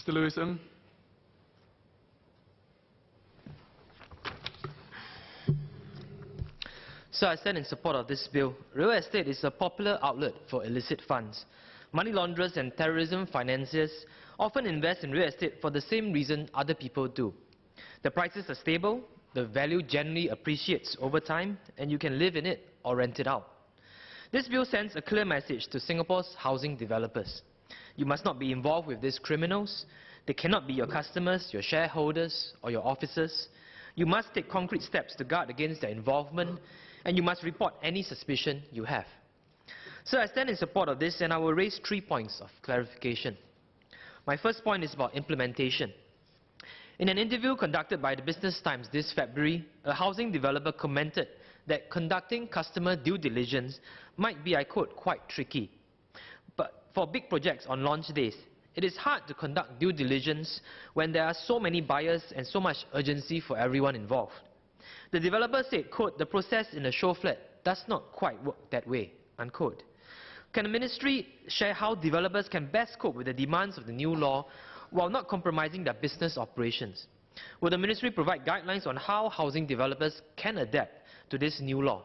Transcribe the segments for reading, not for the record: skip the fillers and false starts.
Mr. Lewison. So I stand in support of this bill. Real estate is a popular outlet for illicit funds. Money launderers and terrorism financiers often invest in real estate for the same reason other people do. The prices are stable, the value generally appreciates over time, and you can live in it or rent it out. This bill sends a clear message to Singapore's housing developers. You must not be involved with these criminals. They cannot be your customers, your shareholders, or your officers. You must take concrete steps to guard against their involvement, and you must report any suspicion you have. So I stand in support of this, and I will raise 3 points of clarification. My first point is about implementation. In an interview conducted by the Business Times this February, a housing developer commented that conducting customer due diligence might be, I quote, quite tricky. But for big projects on launch days, it is hard to conduct due diligence when there are so many buyers and so much urgency for everyone involved. The developer said, quote, the process in a show flat does not quite work that way, unquote. Can the ministry share how developers can best cope with the demands of the new law while not compromising their business operations? Will the ministry provide guidelines on how housing developers can adapt to this new law?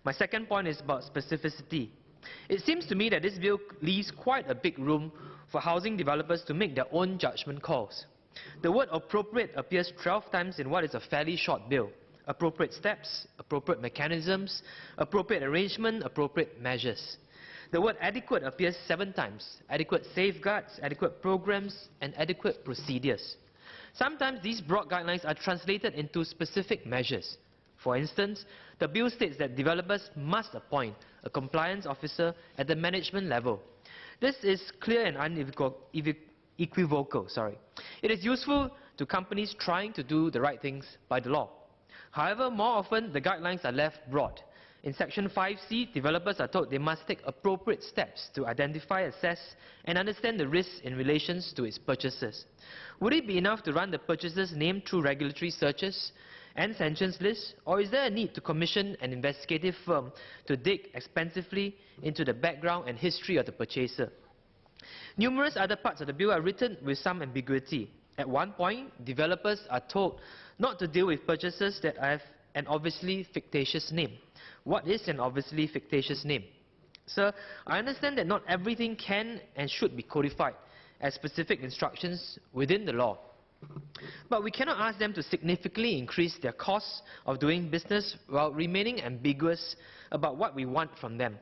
My second point is about specificity. It seems to me that this bill leaves quite a big room for housing developers to make their own judgment calls. The word appropriate appears 12 times in what is a fairly short bill. Appropriate steps, appropriate mechanisms, appropriate arrangement, appropriate measures. The word adequate appears 7 times. Adequate safeguards, adequate programs, and adequate procedures. Sometimes these broad guidelines are translated into specific measures. For instance, the bill states that developers must appoint a compliance officer at the management level. This is clear and unequivocal. It is useful to companies trying to do the right things by the law. However, more often the guidelines are left broad. In Section 5C, developers are told they must take appropriate steps to identify, assess, and understand the risks in relation to its purchases. Would it be enough to run the purchaser's name through regulatory searches and sanctions lists, or is there a need to commission an investigative firm to dig extensively into the background and history of the purchaser? Numerous other parts of the bill are written with some ambiguity. At one point, developers are told not to deal with purchasers that have an obviously fictitious name. What is an obviously fictitious name? Sir, I understand that not everything can and should be codified as specific instructions within the law. But we cannot ask them to significantly increase their costs of doing business while remaining ambiguous about what we want from them.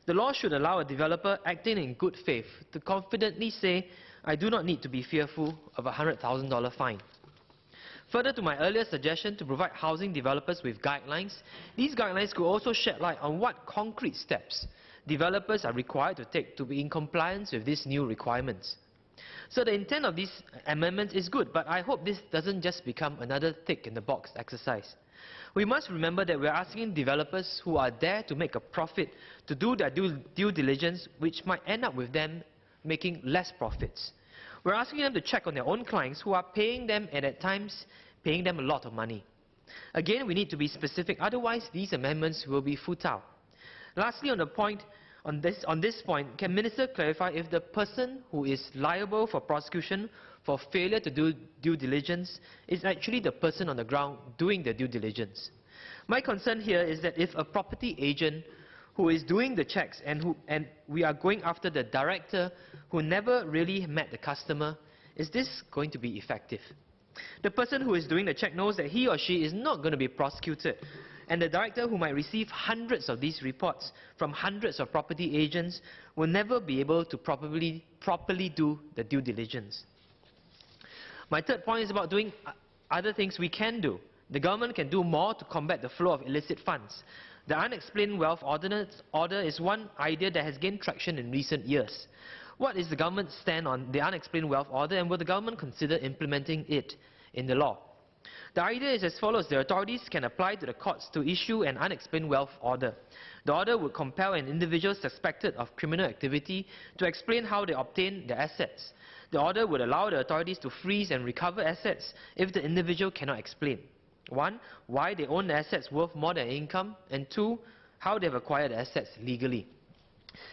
The law should allow a developer acting in good faith to confidently say, I do not need to be fearful of a $100,000 fine. Further to my earlier suggestion to provide housing developers with guidelines, these guidelines could also shed light on what concrete steps developers are required to take to be in compliance with these new requirements. So the intent of these amendments is good, but I hope this doesn't just become another tick-in-the-box exercise. We must remember that we are asking developers who are there to make a profit to do their due diligence, which might end up with them making less profits. We're asking them to check on their own clients who are paying them, and at times paying them a lot of money. Again, we need to be specific, otherwise these amendments will be futile. Lastly, on this point, can Minister clarify if the person who is liable for prosecution for failure to do due diligence is actually the person on the ground doing the due diligence? My concern here is that if a property agent who is doing the checks and we are going after the director who never really met the customer, is this going to be effective? The person who is doing the check knows that he or she is not going to be prosecuted, and the director who might receive hundreds of these reports from hundreds of property agents will never be able to properly do the due diligence. My third point is about doing other things we can do. The government can do more to combat the flow of illicit funds. The Unexplained Wealth Order is one idea that has gained traction in recent years. What is the government's stand on the Unexplained Wealth Order, and will the government consider implementing it in the law? The idea is as follows. The authorities can apply to the courts to issue an Unexplained Wealth Order. The order would compel an individual suspected of criminal activity to explain how they obtained their assets. The order would allow the authorities to freeze and recover assets if the individual cannot explain. 1, why they own the assets worth more than income, and 2, how they have acquired the assets legally.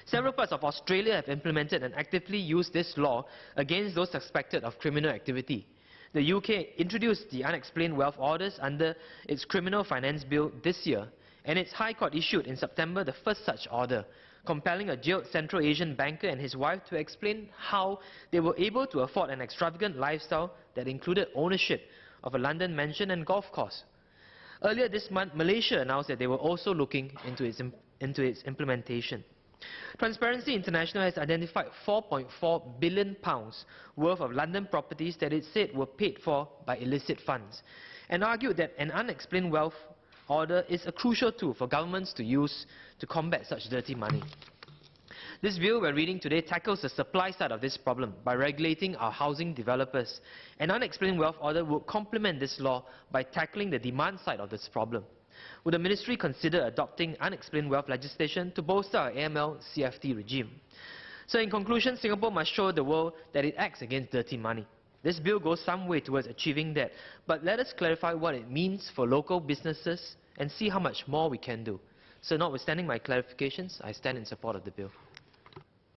Several parts of Australia have implemented and actively used this law against those suspected of criminal activity. The UK introduced the Unexplained Wealth Orders under its Criminal Finance Bill this year, and its High Court issued in September the first such order, compelling a jailed Central Asian banker and his wife to explain how they were able to afford an extravagant lifestyle that included ownership of a London mansion and golf course. Earlier this month, Malaysia announced that they were also looking into its implementation. Transparency International has identified £4.4 billion worth of London properties that it said were paid for by illicit funds, and argued that an unexplained wealth order is a crucial tool for governments to use to combat such dirty money. This bill we're reading today tackles the supply side of this problem by regulating our housing developers. An unexplained wealth order would complement this law by tackling the demand side of this problem. Would the ministry consider adopting unexplained wealth legislation to bolster our AML CFT regime? So in conclusion, Singapore must show the world that it acts against dirty money. This bill goes some way towards achieving that, but let us clarify what it means for local businesses and see how much more we can do. So notwithstanding my clarifications, I stand in support of the bill.